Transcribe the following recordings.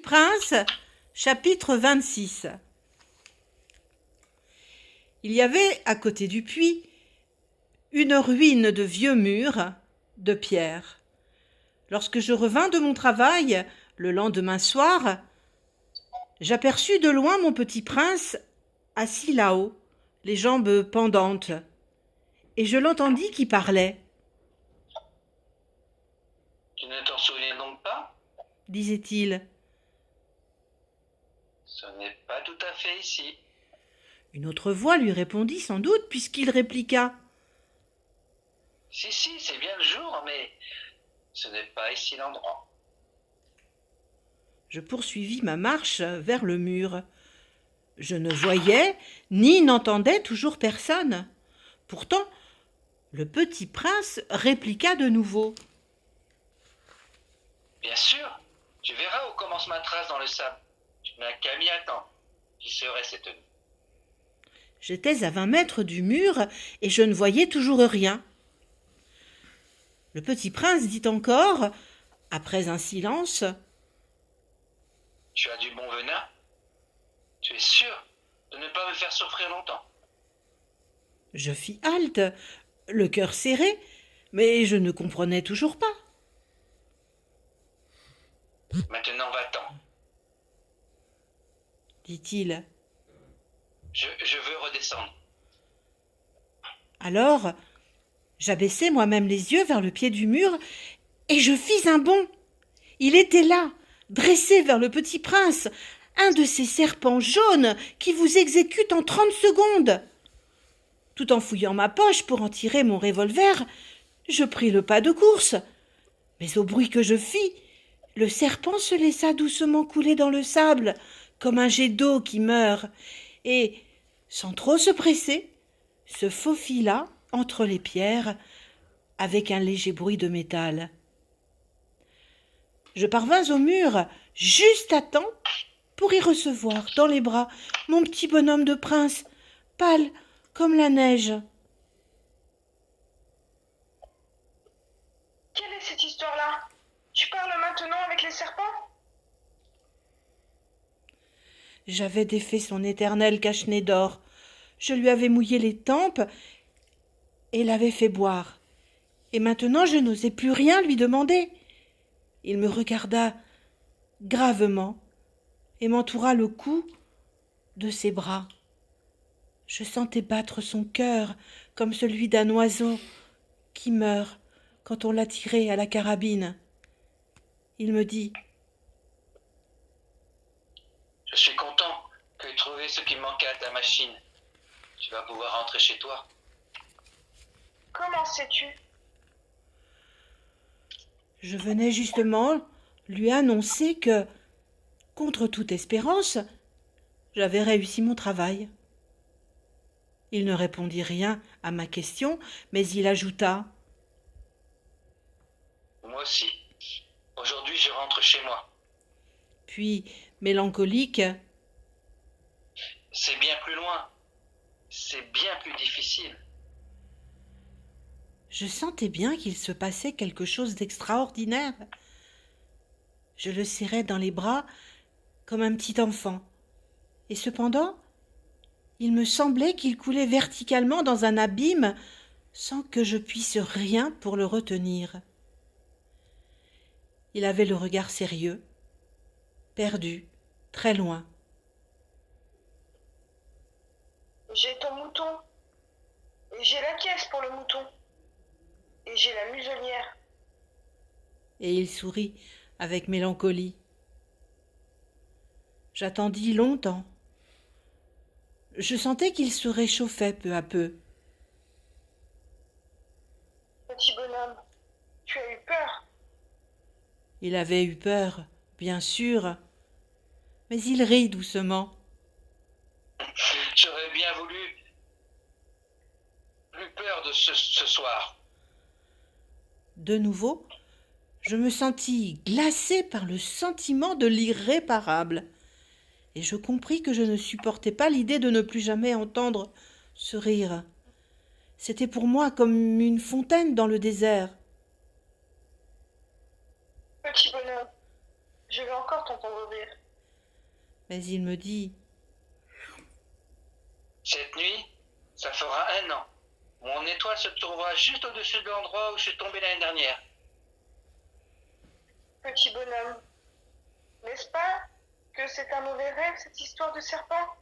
Prince, chapitre 26. Il y avait, à côté du puits, une ruine de vieux murs de pierre. Lorsque je revins de mon travail, le lendemain soir, j'aperçus de loin mon petit prince assis là-haut, les jambes pendantes, et je l'entendis qui parlait. « Tu ne t'en souviens donc pas ? Disait-il. Ce n'est pas tout à fait ici. » Une autre voix lui répondit sans doute, puisqu'il répliqua. « Si, c'est bien le jour, mais ce n'est pas ici l'endroit. » Je poursuivis ma marche vers le mur. Je ne voyais ni n'entendais toujours personne. Pourtant, le petit prince répliqua de nouveau. « Bien sûr, tu verras où commence ma trace dans le sable. Tu n'as qu'à m'y attendre. Qui serait cette nuit ? » J'étais à 20 mètres du mur et je ne voyais toujours rien. Le petit prince dit encore, après un silence. « Tu as du bon venin ? Tu es sûr de ne pas me faire souffrir longtemps ? » Je fis halte, le cœur serré, mais je ne comprenais toujours pas. « Maintenant va-t'en, » dit-il. Je veux redescendre. » Alors, j'abaissai moi-même les yeux vers le pied du mur et je fis un bond. Il était là, dressé vers le petit prince, un de ces serpents jaunes qui vous exécutent en 30 secondes. Tout en fouillant ma poche pour en tirer mon revolver, je pris le pas de course. Mais au bruit que je fis, le serpent se laissa doucement couler dans le sable, comme un jet d'eau qui meurt, et, sans trop se presser, se faufila entre les pierres avec un léger bruit de métal. Je parvins au mur juste à temps pour y recevoir dans les bras mon petit bonhomme de prince, pâle comme la neige. « Quelle est cette histoire-là ? Tu parles maintenant avec les serpents ? » J'avais défait son éternel cache-nez d'or. Je lui avais mouillé les tempes et l'avais fait boire. Et maintenant je n'osais plus rien lui demander. Il me regarda gravement et m'entoura le cou de ses bras. Je sentais battre son cœur comme celui d'un oiseau qui meurt quand on l'a tiré à la carabine. Il me dit: « Je suis content que tu aies trouvé ce qui manquait à ta machine. Tu vas pouvoir rentrer chez toi. » »« Comment sais-tu ? » ?»« Je venais justement lui annoncer que, contre toute espérance, j'avais réussi mon travail. Il ne répondit rien à ma question, mais il ajouta: « Moi aussi. Aujourd'hui, je rentre chez moi. » Puis, mélancolique: « C'est bien plus loin. C'est bien plus difficile. » Je sentais bien qu'il se passait quelque chose d'extraordinaire. Je le serrais dans les bras comme un petit enfant. Et cependant, il me semblait qu'il coulait verticalement dans un abîme sans que je puisse rien pour le retenir. Il avait le regard sérieux, perdu, très loin. « J'ai ton mouton, et j'ai la caisse pour le mouton, et j'ai la muselière. » Et il sourit avec mélancolie. J'attendis longtemps. Je sentais qu'il se réchauffait peu à peu. « Petit bonhomme, tu as eu peur ? » Il avait eu peur, bien sûr, mais il rit doucement. « J'aurais bien voulu plus peur de ce soir. » De nouveau, je me sentis glacée par le sentiment de l'irréparable, et je compris que je ne supportais pas l'idée de ne plus jamais entendre ce rire. C'était pour moi comme une fontaine dans le désert. Petit bonhomme, Je vais encore t'entendre rire. Mais il me dit: Cette nuit, ça fera 1 an. Mon étoile se trouvera juste au-dessus de l'endroit où je suis tombé l'année dernière. Petit bonhomme, n'est-ce pas que c'est un mauvais rêve, cette histoire de serpent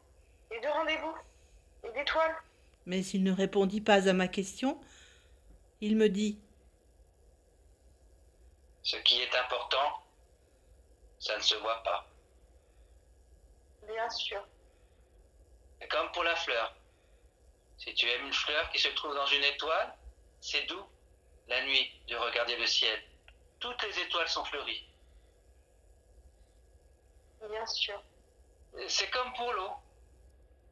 et de rendez-vous et d'étoiles? Mais il ne répondit pas à ma question. Il me dit: Ce qui est important, ça ne se voit pas. Bien sûr. C'est comme pour la fleur. Si tu aimes une fleur qui se trouve dans une étoile, c'est doux, la nuit, de regarder le ciel. Toutes les étoiles sont fleuries. Bien sûr. C'est comme pour l'eau.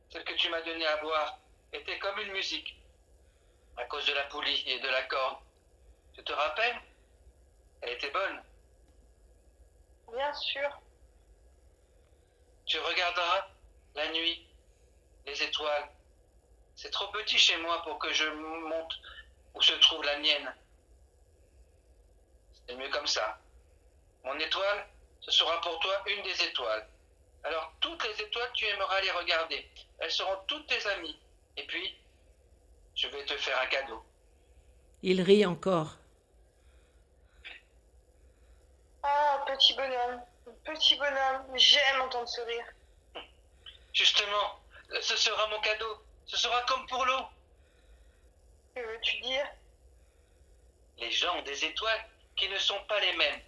Celle que tu m'as donnée à boire était comme une musique, à cause de la poulie et de la corde. Tu te rappelles? Elle était bonne. Bien sûr. Tu regarderas la nuit, les étoiles. C'est trop petit chez moi pour que je monte où se trouve la mienne. C'est mieux comme ça. Mon étoile, ce sera pour toi une des étoiles. Alors toutes les étoiles, tu aimeras les regarder. Elles seront toutes tes amies. Et puis, je vais te faire un cadeau. Il rit encore. Ah, petit bonhomme, j'aime entendre ce rire. Justement, ce sera mon cadeau. Ce sera comme pour l'eau. Que veux-tu dire? Les gens ont des étoiles qui ne sont pas les mêmes.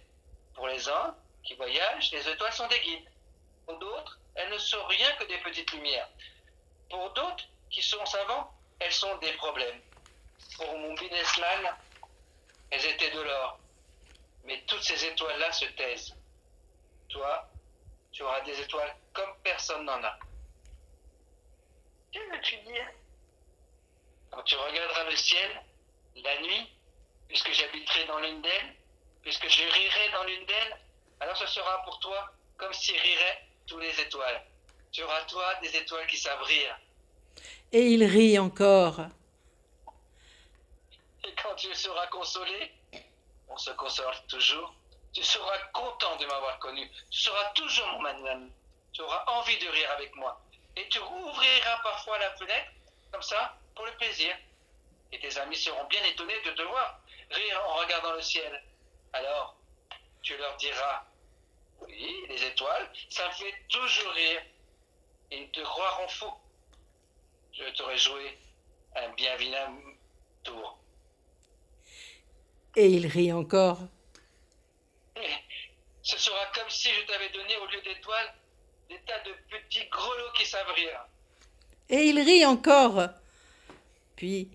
Pour les uns qui voyagent, les étoiles sont des guides. Pour d'autres, elles ne sont rien que des petites lumières. Pour d'autres qui sont savants, elles sont des problèmes. Pour mon businessman, elles étaient de l'or. Mais toutes ces étoiles-là se taisent. Toi, tu auras des étoiles comme personne n'en a. Que veux-tu dire? Quand tu regarderas le ciel, la nuit, puisque j'habiterai dans l'une d'elles, puisque je rirai dans l'une d'elles, alors ce sera pour toi comme si riraient toutes les étoiles. Tu auras toi des étoiles qui savent rire. Et il rit encore. Et quand tu seras consolé, on se console toujours, tu seras content de m'avoir connu. Tu seras toujours mon ami. Tu auras envie de rire avec moi. Et tu ouvriras parfois la fenêtre, comme ça, pour le plaisir. Et tes amis seront bien étonnés de te voir rire en regardant le ciel. Alors, tu leur diras: oui, les étoiles, ça me fait toujours rire. Et ils te croiront fou. Je t'aurai joué un bien vilain tour. Et il rit encore. Ce sera comme si je t'avais donné au lieu d'étoiles des tas de petits grelots qui savent rire. Et il rit encore. Puis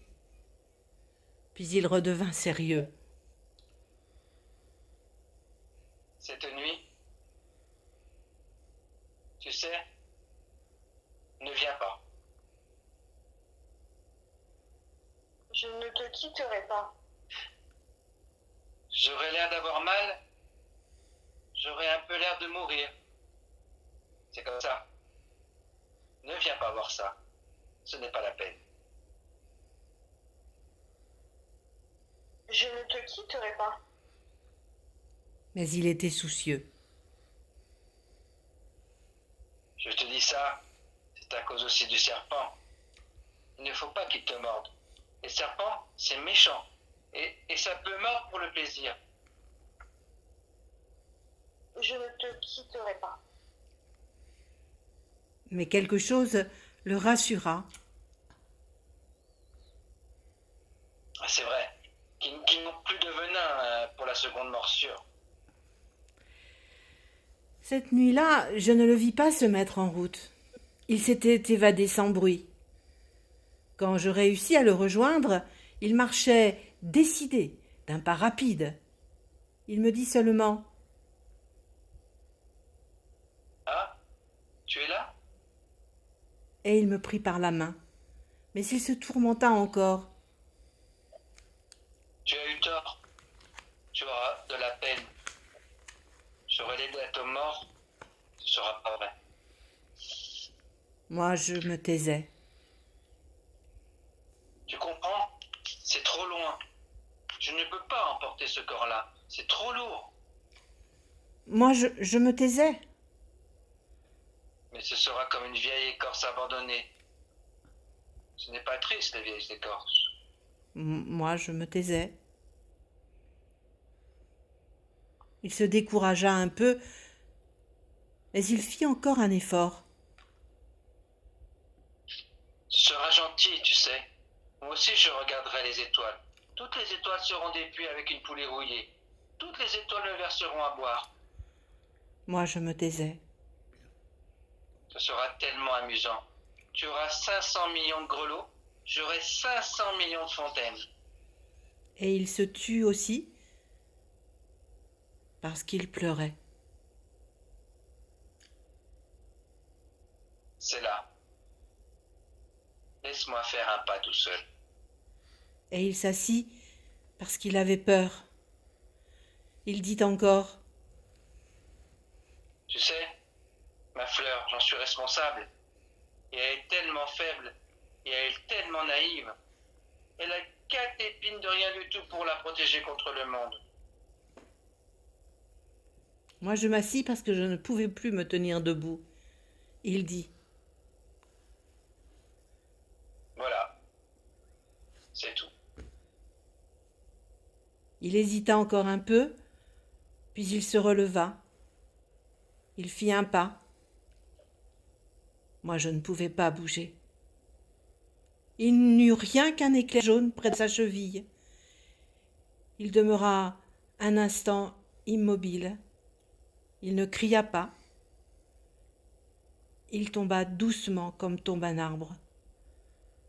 il redevint sérieux. Cette nuit, tu sais, ne viens pas. Je ne te quitterai pas. J'aurais l'air d'avoir mal, j'aurais un peu l'air de mourir. C'est comme ça. Ne viens pas voir ça. Ce n'est pas la peine. Je ne te quitterai pas. Mais il était soucieux. Je te dis ça, c'est à cause aussi du serpent. Il ne faut pas qu'il te morde. Les serpents, c'est méchant. Et ça peut mordre pour le plaisir. Je ne te quitterai pas. Mais quelque chose le rassura. C'est vrai, qu'ils n'ont plus de venin pour la seconde morsure. Cette nuit-là, je ne le vis pas se mettre en route. Il s'était évadé sans bruit. Quand je réussis à le rejoindre, il marchait décidé, d'un pas rapide. Il me dit seulement: Ah, tu es là? et il me prit par la main. Mais il se tourmenta encore. Tu as eu tort. Tu auras de la peine. J'aurai les dettes aux morts. Ce sera pas vrai. Moi, je me taisais. Tu comprends? C'est trop loin. Je ne peux pas emporter ce corps-là. C'est trop lourd. Moi, Moi, je me taisais. Mais ce sera comme une vieille écorce abandonnée. Ce n'est pas triste, les vieilles écorces. Moi, je me taisais. Il se découragea un peu, mais il fit encore un effort. Tu seras gentil, tu sais. Moi aussi, je regarderai les étoiles. Toutes les étoiles seront des puits avec une poulie rouillée. Toutes les étoiles me verseront à boire. Moi, je me taisais. Ce sera tellement amusant. Tu auras 500 millions de grelots, j'aurai 500 millions de fontaines. Et il se tut aussi, parce qu'il pleurait. C'est là. Laisse-moi faire un pas tout seul. Et il s'assit, parce qu'il avait peur. Il dit encore, Tu sais, ma fleur, j'en suis responsable. Et elle est tellement faible, et elle est tellement naïve. Elle a 4 épines de rien du tout pour la protéger contre le monde. moi je m'assis parce que je ne pouvais plus me tenir debout. Il dit, Voilà, c'est tout. il hésita encore un peu, puis il se releva. Il fit un pas. Moi je ne pouvais pas bouger. Il n'eut rien qu'un éclair jaune près de sa cheville. Il demeura un instant immobile. Il ne cria pas. Il tomba doucement comme tombe un arbre.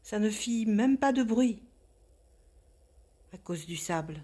Ça ne fit même pas de bruit à cause du sable.